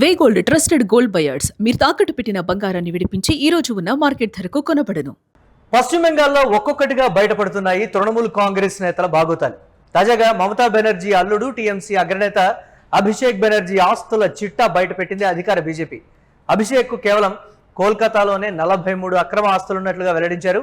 వే gold trusted gold buyers మీరు తాకట్టు పెట్టిన బంగారాన్ని విడిపించి ఈ రోజు ఉన్న మార్కెట్ ధరకు కొనబడను. పశ్చిమ బెంగాల్లో ఒక్కొక్కటిగా బయటపడుతున్నాయి తృణమూల్ కాంగ్రెస్ నేతల బాగోతాలు. తాజాగా మమతా బెనర్జీ అల్లుడు టీఎంసీ అగ్రనేత అభిషేక్ బెనర్జీ ఆస్తుల చిట్టా బయటపెట్టింది అధికార బీజేపీ. అభిషేక్ కు కేవలం కోల్కతాలోనే 43 అక్రమ ఆస్తులున్నట్లుగా వెల్లడించారు.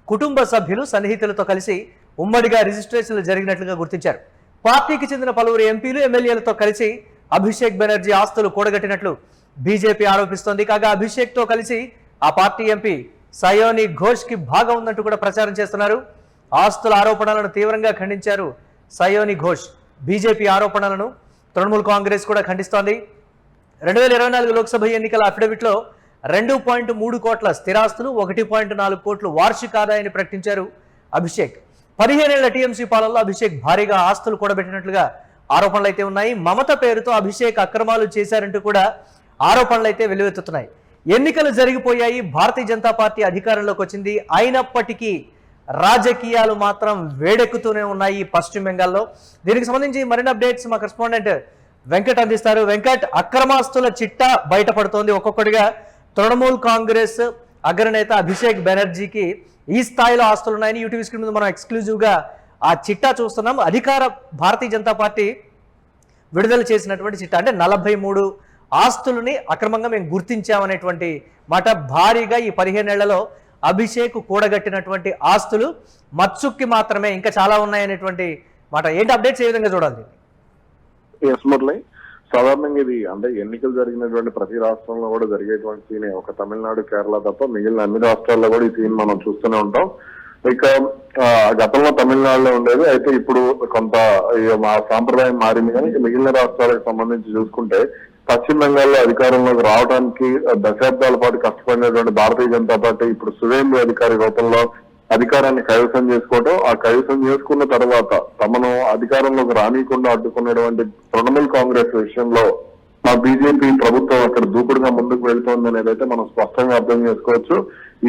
కుటుంబ సభ్యులు సన్నిహితులతో కలిసి ఉమ్మడిగా రిజిస్ట్రేషన్లు జరిగినట్లుగా గుర్తించారు. పార్టీకి చెందిన పలువురు ఎంపీలు ఎమ్మెల్యేలతో కలిసి అభిషేక్ బెనర్జీ ఆస్తులు కూడగట్టినట్లు బీజేపీ ఆరోపిస్తోంది. కాగా అభిషేక్ తో కలిసి ఆ పార్టీ ఎంపీ సయోని ఘోష్ కి భాగం ఉన్నట్టు కూడా ప్రచారం చేస్తున్నారు. ఆస్తుల ఆరోపణలను తీవ్రంగా ఖండించారు సయోని ఘోష్. బీజేపీ ఆరోపణలను తృణమూల్ కాంగ్రెస్ కూడా ఖండిస్తోంది. 2024 లోక్సభ ఎన్నికల అఫిడవిట్లో 2.3 కోట్ల స్థిరాస్తులు, 1.4 కోట్లు వార్షిక ఆదాయాన్ని ప్రకటించారు అభిషేక్. 15 ఏళ్ల టీఎంసీ పాలనలో అభిషేక్ భారీగా ఆస్తులు కూడబెట్టినట్లుగా ఆరోపణలు అయితే ఉన్నాయి. మమత పేరుతో అభిషేక్ అక్రమాలు చేశారంటూ కూడా ఆరోపణలు అయితే వెల్లువెత్తుతున్నాయి. ఎన్నికలు జరిగిపోయాయి, భారతీయ జనతా పార్టీ అధికారంలోకి వచ్చింది. అయినప్పటికీ రాజకీయాలు మాత్రం వేడెక్కుతూనే ఉన్నాయి పశ్చిమ బెంగాల్లో. దీనికి సంబంధించి మరిన్ని అప్డేట్స్ మా కరెస్పాండెంట్ వెంకట్ అందిస్తారు. వెంకట్, అక్రమాస్తుల చిట్టా బయటపడుతోంది ఒక్కొక్కటిగా. తృణమూల్ కాంగ్రెస్ అగ్రనేత అభిషేక్ బెనర్జీకి ఈ స్థాయిలో ఆస్తులు ఉన్నాయని యూటీవీ స్క్రీన్ మీద మనం ఎక్స్క్లూజివ్గా ఆ చిట్టా చూస్తున్నాం. అధికార భారతీయ జనతా పార్టీ విడుదల చేసినటువంటి చిట్టా, అంటే 43 ఆస్తులని అక్రమంగా మేము గుర్తించామనేటువంటి మాట. భారీగా ఈ 15 ఏళ్లలో అభిషేక్ కూడగట్టినటువంటి ఆస్తులు మత్సుక్కి మాత్రమే, ఇంకా చాలా ఉన్నాయనేటువంటి మాట. ఏంటి అప్డేట్స్, ఏ విధంగా చూడాలి? సాధారణంగా ఇది అంటే ఎన్నికలు జరిగినటువంటి ప్రతి రాష్ట్రంలో కూడా జరిగేటువంటి సీనే. ఒక తమిళనాడు, కేరళ తప్ప మిగిలిన అన్ని రాష్ట్రాల్లో కూడా ఈ సీన్ మనం చూస్తూనే ఉంటాం. ఇక గతంలో తమిళనాడులో ఉండేది, అయితే ఇప్పుడు కొంత మా సాంప్రదాయం మారింది. కానీ మిగిలిన రాష్ట్రాలకు సంబంధించి చూసుకుంటే పశ్చిమ బెంగాల్లో అధికారంలోకి రావడానికి దశాబ్దాల పాటు కష్టపడినటువంటి భారతీయ జనతా పార్టీ ఇప్పుడు సువేందు అధికారి రూపంలో అధికారాన్ని కైవసం చేసుకోవడం, ఆ కైవసం చేసుకున్న తర్వాత తమను అధికారంలోకి రానియకుండా అడ్డుకున్నటువంటి తృణమూల్ కాంగ్రెస్ విషయంలో మా బీజేపీ ప్రభుత్వం అక్కడ దూకుడుగా ముందుకు వెళ్తోంది అనేది అయితే మనం స్పష్టంగా అర్థం చేసుకోవచ్చు.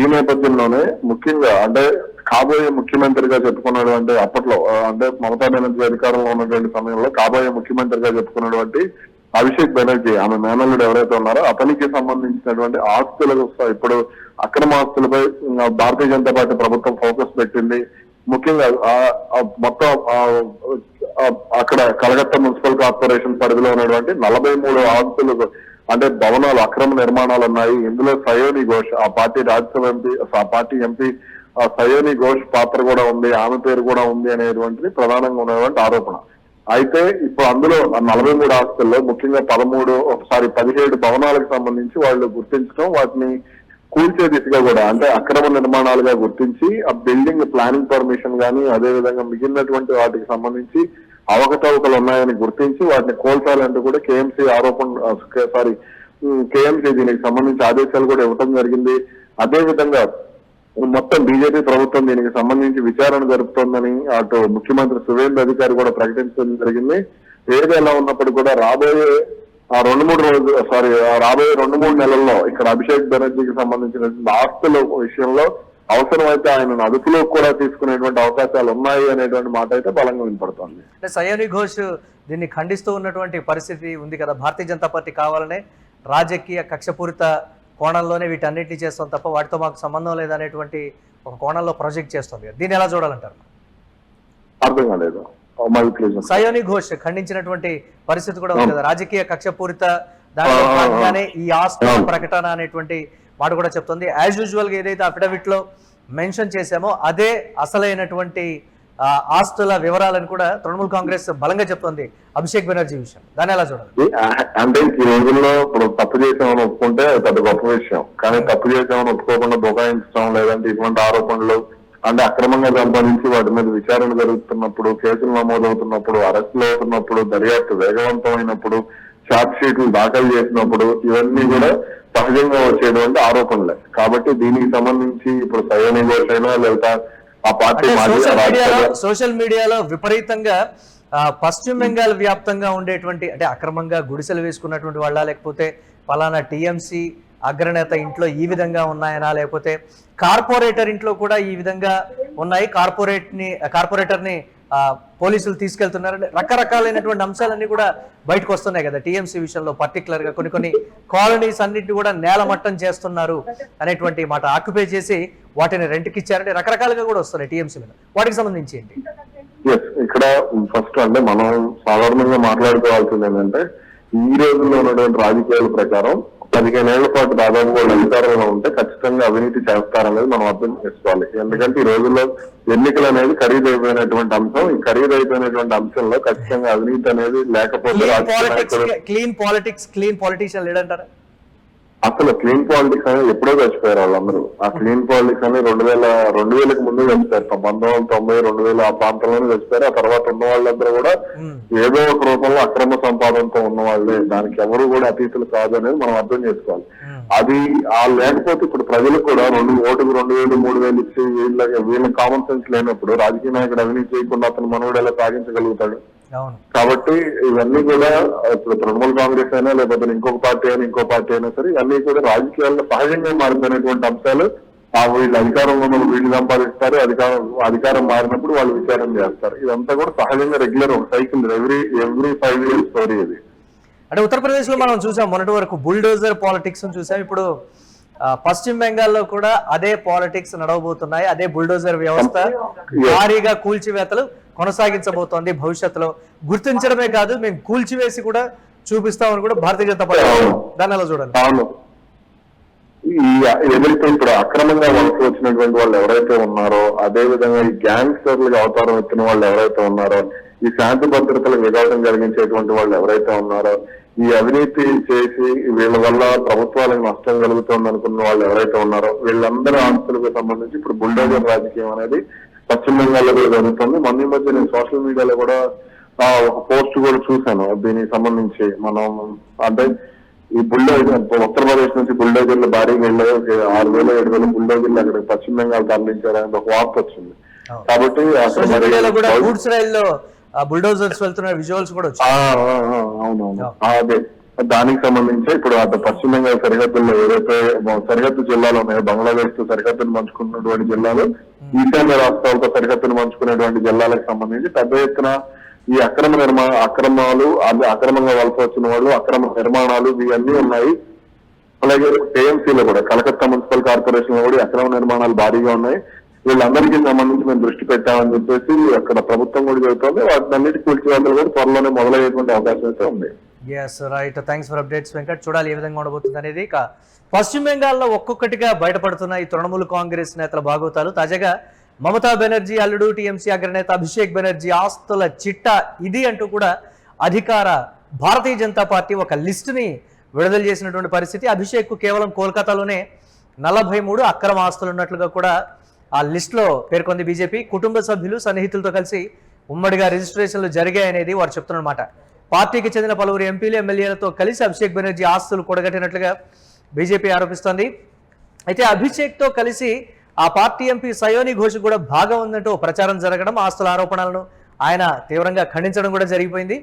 ఈ నేపథ్యంలోనే ముఖ్యంగా అంటే కాబోయే ముఖ్యమంత్రిగా చెప్పుకున్నటువంటి అప్పట్లో అంటే మమతా బెనర్జీ అధికారంలో ఉన్నటువంటి సమయంలో కాబోయే ముఖ్యమంత్రిగా చెప్పుకున్నటువంటి అభిషేక్ బెనర్జీ, ఆమె మేనల్లుడు ఎవరైతే ఉన్నారో అతనికి సంబంధించినటువంటి ఆస్తులకు ఇప్పుడు అక్రమ ఆస్తులపై భారతీయ జనతా పార్టీ ప్రభుత్వం ఫోకస్ పెట్టింది. ముఖ్యంగా మొత్తం అక్కడ కలకత్తా మున్సిపల్ కార్పొరేషన్ పరిధిలో ఉన్నటువంటి 43 ఆస్తులు అంటే భవనాలు, అక్రమ నిర్మాణాలు ఉన్నాయి. ఇందులో సయోని ఘోష్, ఆ పార్టీ రాజ్యసభ ఎంపీ, ఆ పార్టీ ఎంపీ సయోని ఘోష్ పాత్ర కూడా ఉంది, ఆమె పేరు కూడా ఉంది అనేటువంటిది ప్రధానంగా ఉన్నటువంటి ఆరోపణ. అయితే ఇప్పుడు అందులో 43 ఆస్తుల్లో ముఖ్యంగా 17 భవనాలకు సంబంధించి వాళ్ళు గుర్తించడం, వాటిని కూల్చే దిశగా కూడా అంటే అక్రమ నిర్మాణాలుగా గుర్తించి ఆ బిల్డింగ్ ప్లానింగ్ పర్మిషన్ కానీ అదేవిధంగా మిగిలినటువంటి వాటికి సంబంధించి అవకతవకలు ఉన్నాయని గుర్తించి వాటిని కోల్చాలంటూ కూడా కేఎంసీ దీనికి సంబంధించి ఆదేశాలు కూడా ఇవ్వటం జరిగింది. అదేవిధంగా మొత్తం బీజేపీ ప్రభుత్వం దీనికి సంబంధించి విచారణ జరుపుతోందని అటు ముఖ్యమంత్రి సువేంద్ర అధికారి కూడా ప్రకటించడం జరిగింది. ఏది ఎలా ఉన్నప్పటికీ కూడా రాబోయే 2-3 నెలల్లో ఇక్కడ అభిషేక్ బెనర్జీకి సంబంధించిన ఆస్తుల విషయంలో అవసరమైతే ఆయనను అదుపులో కూడా తీసుకునేటువంటి అవకాశాలు ఉన్నాయి అనేటువంటి మాట అయితే బలంగా వినపడుతోంది. అంటే సయోని ఘోష్ దీన్ని ఖండిస్తూ ఉన్నటువంటి పరిస్థితి ఉంది కదా. భారతీయ జనతా పార్టీ కావాలనే రాజకీయ కక్షపూరిత కోణంలోనే వీటన్నిటిని చేస్తాం తప్ప వాటితో మాకు సంబంధం లేదనేటువంటి ఒక కోణంలో ప్రాజెక్ట్ చేస్తుంది. దీన్ని ఎలా చూడాలంటారు? అర్థం కాలేదు. సయోని ఘోష్ ఖండించినటువంటి పరిస్థితి కూడా ఉంది కదా. రాజకీయ కక్షపూరిత దానిలో భాగంగానే ఈ ఆస్తుల ప్రకటన అనేటువంటి మాట కూడా చెప్తుంది. యాజ్ యూజువల్ గా ఏదైతే అఫిడవిట్ లో మెన్షన్ చేశామో అదే అసలైనటువంటి ఆస్తుల వివరాలను కూడా తృణమూల్ కాంగ్రెస్ బలంగా చెప్తుంది అభిషేక్ బెనర్జీ విషయం. దాన్ని ఎలా చూడాలి? అంటే ఈ రోజుల్లో ఇప్పుడు తప్పు చేసామని ఒప్పుకుంటే అది పెద్ద గొప్ప విషయం. కానీ తప్పు చేసామని ఒప్పుకోకుండా బుకాయించడం, లేదంటే ఇటువంటి ఆరోపణలు అంటే అక్రమంగా సంపాదించి వాటి మీద విచారణ జరుగుతున్నప్పుడు, కేసులు నమోదవుతున్నప్పుడు, అరెస్టులు అవుతున్నప్పుడు, దర్యాప్తు వేగవంతమైనప్పుడు, ఛార్జ్ షీట్లు దాఖలు చేసినప్పుడు ఇవన్నీ కూడా సహజంగా వచ్చేటువంటి ఆరోపణలే. కాబట్టి దీనికి సంబంధించి ఇప్పుడు సయోని ఘోష్ అయినా లేదా ఆ పార్టీ సోషల్ మీడియాలో విపరీతంగా పశ్చిమ బెంగాల్ వ్యాప్తంగా ఉండేటువంటి అంటే అక్రమంగా గుడిసెలు వేసుకున్నటువంటి వాళ్ళ, లేకపోతే పలానా టీఎంసీ అగ్రనేత ఇంట్లో ఈ విధంగా ఉన్నాయనా, లేకపోతే కార్పొరేటర్ ఇంట్లో కూడా ఈ విధంగా ఉన్నాయి, కార్పొరేటర్ని పోలీసులు తీసుకెళ్తున్నారు, రకరకాలైనటువంటి అంశాలన్నీ కూడా బయటకు వస్తున్నాయి కదా. టీఎంసీ విషయంలో పర్టికులర్ గా కొన్ని కాలనీస్ అన్నింటినీ కూడా నేలమట్టం చేస్తున్నారు అనేటువంటి మాట, ఆక్యుపై చేసి వాటిని రెంట్కి ఇచ్చారంటే రకరకాలుగా కూడా వస్తున్నాయి టీఎంసీ మీద. వాటికి సంబంధించి ఏంటి? ఇక్కడ ఫస్ట్ అంటే మనం సాధారణంగా మాట్లాడుకోవాల్సింది ఏంటంటే, ఈ రోజుల్లో ఉన్నటువంటి రాజకీయాల ప్రకారం 15 ఏళ్ల పాటు దాదాపు వాళ్ళు అధికారంలో ఉంటే ఖచ్చితంగా అవినీతి చేస్తారనేది మనం అర్థం చేసుకోవాలి. ఎందుకంటే ఈ రోజుల్లో ఎన్నికలు అనేది ఖరీదైపోయినటువంటి అంశం. ఈ ఖరీదైపోయినటువంటి అంశంలో ఖచ్చితంగా అవినీతి అనేది లేకపోతే క్లీన్ పాలిటిక్స్, క్లీన్ పొలిటీషియన్ లేడంటారా? అసలు క్లీన్ పాలిటిక్స్ అనేది ఎప్పుడో చచ్చిపోయారు వాళ్ళందరూ. ఆ క్లీన్ పాలిటిక్స్ అనేది 2000కి ముందు చచ్చిపోయారు. 1990, 2000 ఆ ప్రాంతంలోనే చచ్చిపోయారు. ఆ తర్వాత ఉన్న వాళ్ళందరూ కూడా ఏదో ఒక రూపంలో అక్రమ సంపాదనతో ఉన్న వాళ్ళే, దానికి ఎవరు కూడా అతీతులు కాదు అనేది మనం అర్థం చేసుకోవాలి. అది లేకపోతే ఇప్పుడు ప్రజలకు కూడా ఓటుకు 2000, 3000 ఇచ్చి వీళ్ళ కామన్ సెన్స్ లేనప్పుడు రాజకీయ నాయకుడు అవినీతి చేయకుండా అతను మనోడు ఎలా సాగించగలుగుతాడు? కాబట్టి ఇవన్నీ కూడా ఇప్పుడు తృణమూల్ కాంగ్రెస్ అయినా లేకపోతే ఇంకొక పార్టీ అయినా ఇంకో పార్టీ అయినా సరే, ఇవన్నీ కూడా రాజకీయాల్లో సహజంగా మారిపోయినటువంటి అంశాలు. వీళ్ళు అధికారంలో ఉన్న వీళ్ళు సంపాదిస్తారు, అధికారం మారినప్పుడు వాళ్ళు విచారణ చేస్తారు. ఇదంతా కూడా సహజంగా రెగ్యులర్ ఒక సైకిల్, ఎవ్రీ 5 years స్టోరీ ఇది. అంటే ఉత్తరప్రదేశ్ లో మనం చూసాం మొన్నటి వరకు బుల్డోజర్ పాలిటిక్స్ చూసాం. ఇప్పుడు పశ్చిమ బెంగాల్లో కూడా అదే పాలిటిక్స్ నడవబోతున్నాయి. అదే బుల్డోజర్ వ్యవస్థ భారీగా కూల్చివేతలు కొనసాగించబోతోంది భవిష్యత్తులో. గుర్తించడమే కాదు, మేము కూల్చివేసి కూడా చూపిస్తామని కూడా భారతీయ జనతా పార్టీ, దాన్ని ఎలా చూడాలి? అవును, ఏదైతే ఇప్పుడు అక్రమంగా వలస వచ్చినటువంటి వాళ్ళు ఎవరైతే ఉన్నారో, అదే విధంగా ఈ గ్యాంగ్స్టర్లుగా అవతారం ఎత్తిన వాళ్ళు ఎవరైతే ఉన్నారో, ఈ శాంతి భద్రతలకు విఘాతం కలిగించేటువంటి వాళ్ళు ఎవరైతే ఉన్నారో, ఈ అవినీతి చేసి వీళ్ళ వల్ల ప్రభుత్వాలకు నష్టం కలుగుతుంది అనుకున్న వాళ్ళు ఎవరైతే ఉన్నారో, వీళ్ళందరి ఆస్తులకు సంబంధించి ఇప్పుడు బుల్డోజర్ రాజకీయం అనేది పశ్చిమ బెంగాల్లో కూడా జరుగుతుంది. మొన్న మధ్య నేను సోషల్ మీడియాలో కూడా ఒక పోస్ట్ కూడా చూశాను దీనికి సంబంధించి. మనం అంటే ఈ బుల్డోజర్ ఉత్తరప్రదేశ్ నుంచి బుల్డోజర్లు భారీగా వెళ్ళాయి, 6000, 7000 బుల్డోజర్లు అక్కడ పశ్చిమ బెంగాల్ తరలించారని ఒక వార్త వచ్చింది. కాబట్టి బుల్డోజర్స్ వెళ్తున్న విజువల్స్ కూడా అవునవును, అదే దానికి సంబంధించి ఇప్పుడు అటు పశ్చిమ బెంగాల్ సరిహద్దుల్లో ఏదైతే సరిహద్దు జిల్లాలు ఉన్నాయో, బంగ్లాదేశ్ తో సరిహద్దును పంచుకున్నటువంటి జిల్లాలు, ఈశాన్య రాష్ట్రాలతో సరిహద్దును పంచుకునేటువంటి జిల్లాలకు సంబంధించి పెద్ద ఎత్తున ఈ అక్రమాలు, అక్రమంగా వలస వచ్చిన వాళ్ళు, అక్రమ నిర్మాణాలు ఇవన్నీ ఉన్నాయి. అలాగే టీఎంసీలో కూడా, కలకత్తా మున్సిపల్ కార్పొరేషన్ లో కూడా అక్రమ నిర్మాణాలు భారీగా ఉన్నాయి. వీళ్ళందరికీ సంబంధించి మేము దృష్టి పెట్టామని చెప్పేసి అక్కడ ప్రభుత్వం కూడా చెబుతోంది. వాటిని అన్నిటి కూల్చివేతలు కూడా త్వరలోనే మొదలయ్యేటువంటి అవకాశం అయితే ఉంది. Yes right, thanks for updates Venkat. చూడాలి ఏ విధంగా ఉండబోతుంది అనేది. ఇక పశ్చిమ బెంగాల్లో ఒక్కొక్కటిగా బయటపడుతున్న ఈ తృణమూల్ కాంగ్రెస్ నేతల భాగవతాలు. తాజాగా మమతా బెనర్జీ అల్లుడు టీఎంసీ అగ్రనేత అభిషేక్ బెనర్జీ ఆస్తుల చిట్టా ఇది అంటూ కూడా అధికార భారతీయ జనతా పార్టీ ఒక లిస్టుని విడుదల చేసినటువంటి పరిస్థితి. అభిషేక్ కు కేవలం కోల్కతాలోనే 43 అక్రమ ఆస్తులు ఉన్నట్లుగా కూడా ఆ లిస్టులో పేర్కొంది బీజేపీ. కుటుంబ సభ్యులు, సన్నిహితులతో కలిసి ఉమ్మడిగా రిజిస్ట్రేషన్లు జరిగాయనేది వారు చెప్తున్నమాట. పార్టీకి చెందిన పలువురు ఎంపీలు, ఎమ్మెల్యేలతో కలిసి అభిషేక్ బెనర్జీ ఆస్తులు కూడగట్టినట్లుగా బీజేపీ ఆరోపిస్తోంది. అయితే అభిషేక్తో కలిసి ఆ పార్టీ ఎంపీ సయోని ఘోష్ కూడా భాగం ఉందంటూ ప్రచారం జరగడం, ఆస్తుల ఆరోపణలను ఆయన తీవ్రంగా ఖండించడం కూడా జరిగిపోయింది.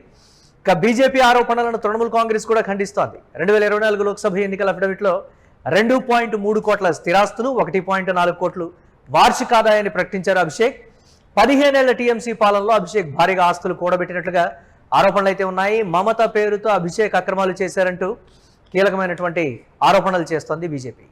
ఇక బీజేపీ ఆరోపణలను తృణమూల్ కాంగ్రెస్ కూడా ఖండిస్తోంది. 2024 లోక్సభ ఎన్నికల అఫిడవిట్లో 2.3 కోట్ల స్థిరాస్తులు, 1.4 కోట్లు వార్షిక ఆదాయాన్ని ప్రకటించారు అభిషేక్. 15 ఏళ్ల టీఎంసీ పాలనలో అభిషేక్ భారీగా ఆస్తులు కూడబెట్టినట్లుగా ఆరోపణలు అయితే ఉన్నాయి. మమత పేరుతో అభిషేక్ అక్రమాలు చేశారంటూ కీలకమైనటువంటి ఆరోపణలు చేస్తోంది బీజేపీ.